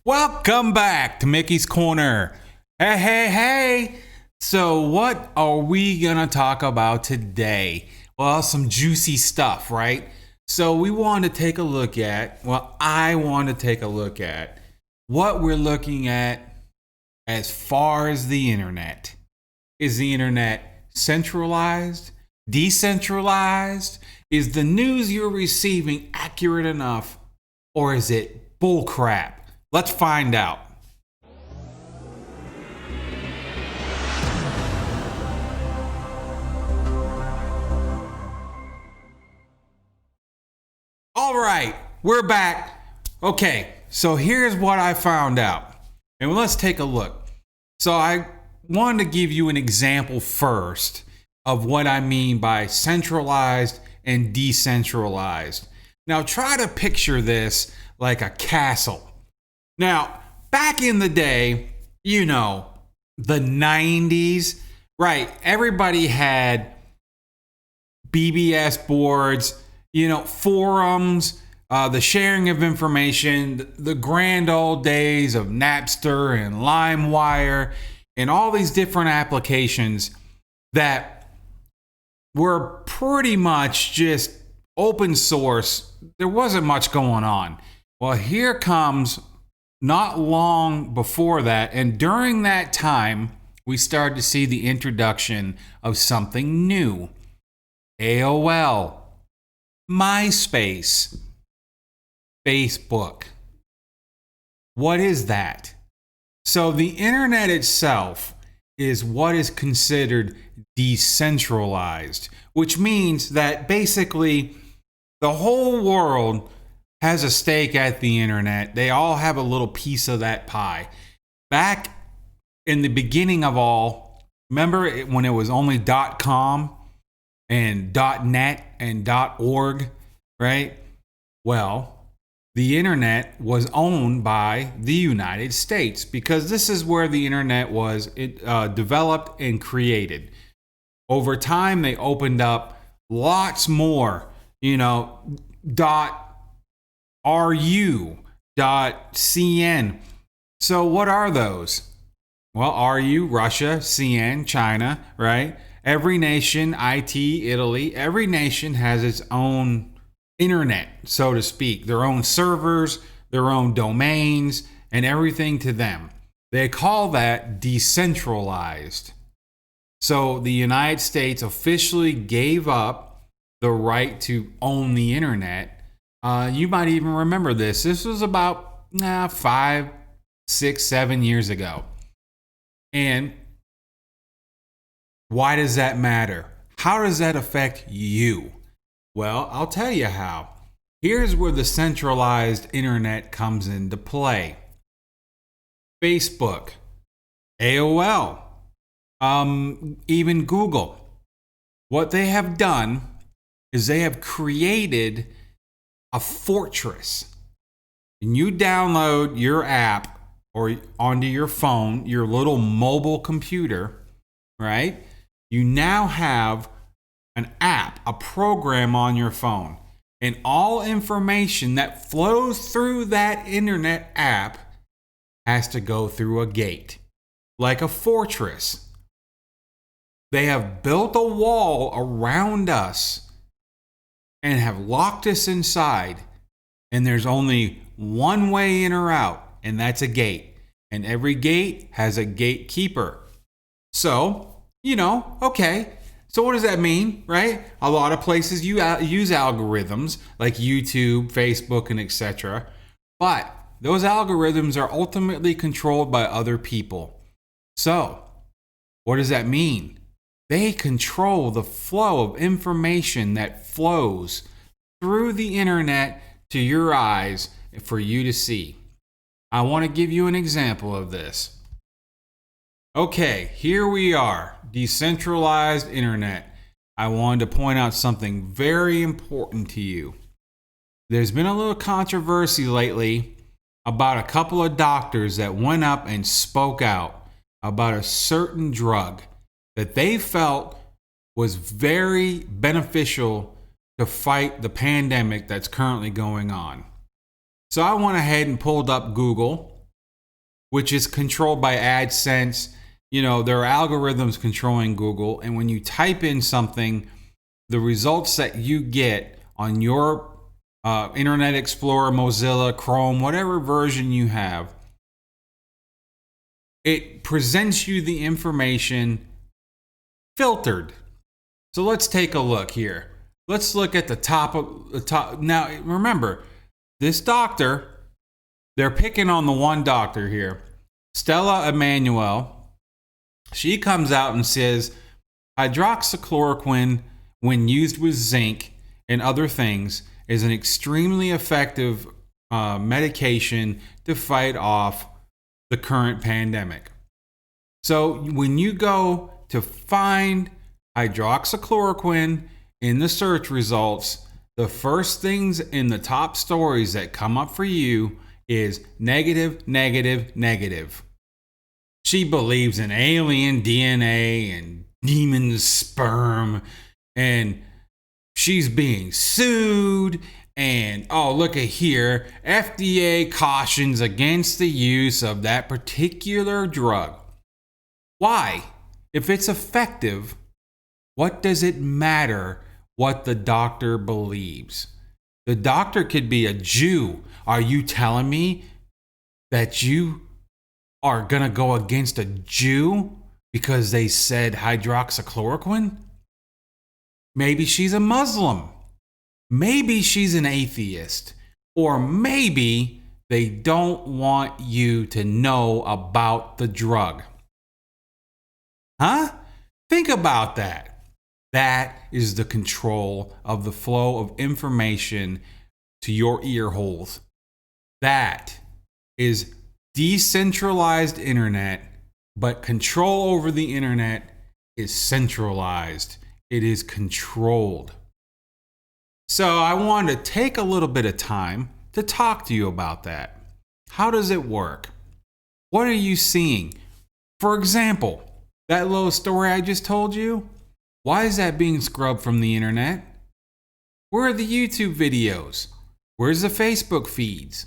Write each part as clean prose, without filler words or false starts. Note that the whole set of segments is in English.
Welcome back to Mickey's Corner. Hey. So what are we going to talk about today? Well, some juicy stuff, right? So we want to take a look at, I want to take a look at what we're looking at as far as the internet. Is the internet centralized? Decentralized? Is the news you're receiving accurate enough? Or is it bullcrap? Let's find out. All right, we're back. Okay, so here's what I found out. And let's take a look. So I wanted to give you an example first of what I mean by centralized and decentralized. Now try to picture this like a castle. Now, back in the day, the 90s, right? Everybody had BBS boards, forums, the sharing of information, the grand old days of Napster and LimeWire, and all these different applications that were pretty much just open source. There wasn't much going on. Well, here comes not long before that, and during that time, we started to see the introduction of something new. AOL, MySpace, Facebook. What is that? So the internet itself is what is considered decentralized, which means that basically the whole world has a stake at the internet. They all have a little piece of that pie. Back in the beginning of all, remember when it was only .com and .net and .org, right? Well, the internet was owned by the United States because this is where the internet was developed and created. Over time, they opened up lots more, .ru, .cn. So what are those? Well, RU, Russia, CN, China, right? Every nation, IT, Italy, every nation has its own internet, so to speak, their own servers, their own domains, and everything to them. They call that decentralized. So the United States officially gave up the right to own the internet. You might even remember this. This was about 5, 6, 7 years ago. And why does that matter? How does that affect you? Well, I'll tell you how. Here's where the centralized internet comes into play. Facebook, AOL, even Google. What they have done is they have created a fortress. And you download your app or onto your phone, your little mobile computer, right? You now have an app, a program on your phone. And all information that flows through that internet app has to go through a gate, like a fortress. They have built a wall around us and have locked us inside. And there's only one way in or out, and that's a gate. And every gate has a gatekeeper. So, okay. So what does that mean, right? A lot of places use algorithms like YouTube, Facebook, and etc. But those algorithms are ultimately controlled by other people. So what does that mean? They control the flow of information that flows through the internet to your eyes for you to see. I want to give you an example of this. Okay, here we are, decentralized internet. I wanted to point out something very important to you. There's been a little controversy lately about a couple of doctors that went up and spoke out about a certain drug that they felt was very beneficial to fight the pandemic that's currently going on. So I went ahead and pulled up Google which is controlled by AdSense. You know, there are algorithms controlling Google. And when you type in something, the results that you get on your Internet Explorer, Mozilla, Chrome, whatever version you have, it presents you the information filtered. So let's take a look here. Let's look at the top of the top. Now, remember, this doctor, they're picking on the one doctor here, Stella Emanuel. She comes out and says hydroxychloroquine, when used with zinc and other things, is an extremely effective medication to fight off the current pandemic. So when you go to find hydroxychloroquine in the search results, the first things in the top stories that come up for you is negative, negative, negative. She believes in alien DNA and demon sperm, and she's being sued. And oh, look at here, FDA cautions against the use of that particular drug. Why? If it's effective, what does it matter what the doctor believes? The doctor could be a Jew. Are you telling me that you are going to go against a Jew because they said hydroxychloroquine? Maybe she's a Muslim. Maybe she's an atheist. Or maybe they don't want you to know about the drug. Huh? Think about that. That is the control of the flow of information to your ear holes. That is decentralized internet, but control over the internet is centralized. It is controlled. So I wanted to take a little bit of time to talk to you about that. How does it work? What are you seeing? For example, that little story I just told you, why is that being scrubbed from the internet? Where are the YouTube videos? Where's the Facebook feeds?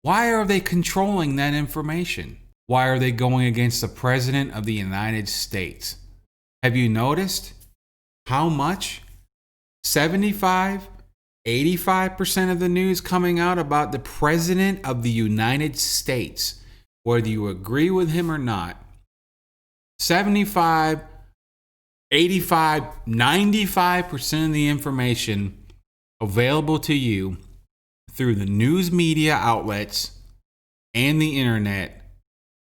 Why are they controlling that information? Why are they going against the President of the United States? Have you noticed how much? 75, 85% of the news coming out about the President of the United States, whether you agree with him or not, 75, 85, 95% of the information available to you through the news media outlets and the internet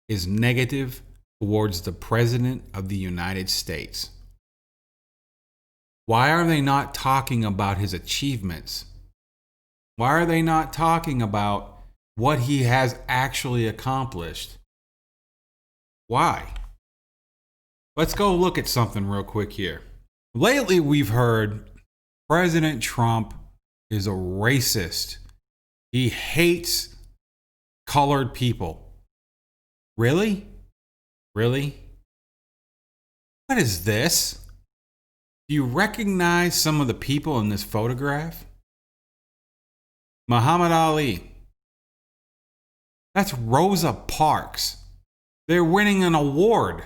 is negative towards the President of the United States. Why are they not talking about his achievements? Why are they not talking about what he has actually accomplished? Why? Let's go look at something real quick here. Lately, we've heard President Trump is a racist. He hates colored people. Really? Really? What is this? Do you recognize some of the people in this photograph? Muhammad Ali. That's Rosa Parks. They're winning an award.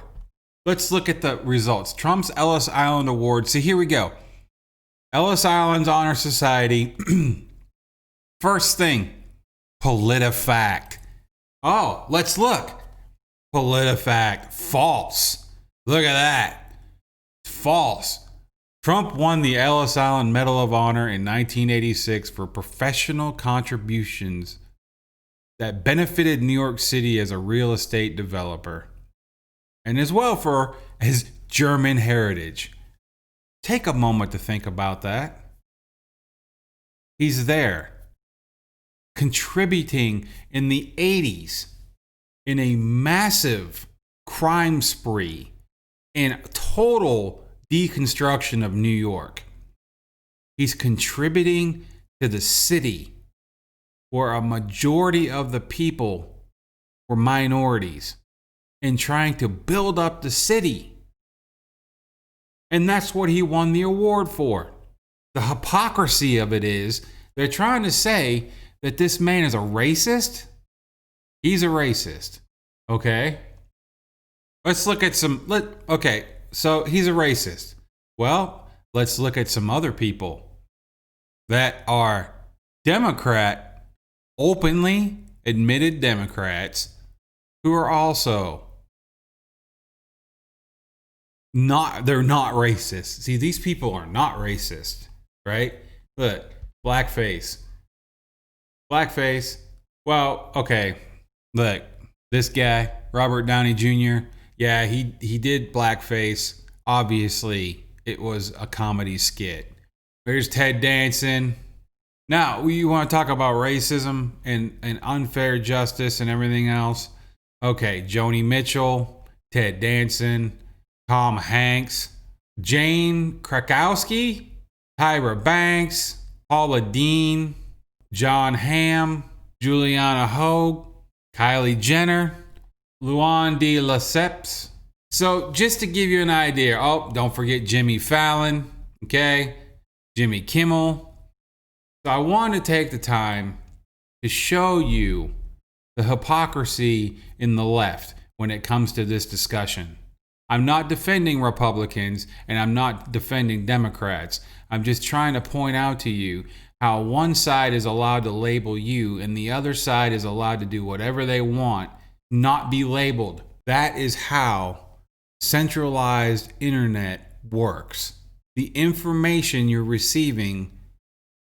Let's look at the results. Trump's Ellis Island Award. So here we go. Ellis Island's Honor Society. First thing, PolitiFact. Oh, let's look. PolitiFact. False. Look at that. False. Trump won the Ellis Island Medal of Honor in 1986 for professional contributions that benefited New York City as a real estate developer, and as well for his German heritage. Take a moment to think about that. He's there, contributing in the 80s in a massive crime spree and total deconstruction of New York. He's contributing to the city where a majority of the people were minorities and trying to build up the city. And that's what he won the award for. The hypocrisy of it is they're trying to say that this man is a racist. He's a racist. Okay. Let's look at okay, so he's a racist. Well, let's look at some other people that are Democrat, openly admitted Democrats, who are also they're not racist. See, these people are not racist, right? Look, blackface. Blackface. Well, okay. Look, this guy, Robert Downey Jr., yeah, he did blackface. Obviously, it was a comedy skit. There's Ted Danson. Now, you want to talk about racism and unfair justice and everything else? Okay, Joni Mitchell, Ted Danson, Tom Hanks, Jane Krakowski, Tyra Banks, Paula Dean, John Hamm, Juliana Hogue, Kylie Jenner, Luan de Lesseps. So just to give you an idea, oh, don't forget Jimmy Fallon, okay? Jimmy Kimmel. So I want to take the time to show you the hypocrisy in the left when it comes to this discussion. I'm not defending Republicans and I'm not defending Democrats. I'm just trying to point out to you how one side is allowed to label you and the other side is allowed to do whatever they want, not be labeled. That is how centralized internet works. The information you're receiving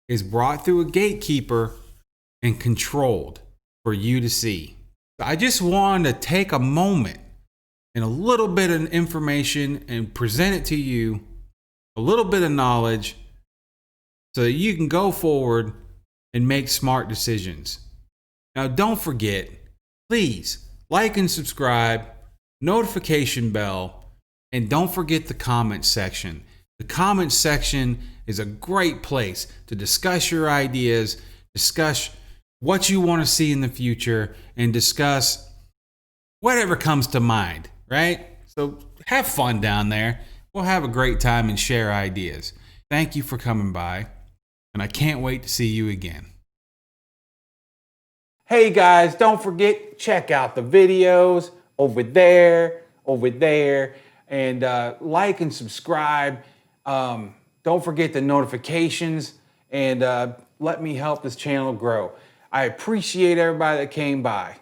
is brought through a gatekeeper and controlled for you to see. I just wanted to take a moment and a little bit of information and present it to you, a little bit of knowledge, so that you can go forward and make smart decisions. Now, don't forget, please like and subscribe, notification bell, and don't forget the comment section. The comment section is a great place to discuss your ideas, discuss what you want to see in the future, and discuss whatever comes to mind, right? So have fun down there. We'll have a great time and share ideas. Thank you for coming by, and I can't wait to see you again. Hey guys, don't forget, check out the videos over there, and like and subscribe. Don't forget the notifications, and let me help this channel grow. I appreciate everybody that came by.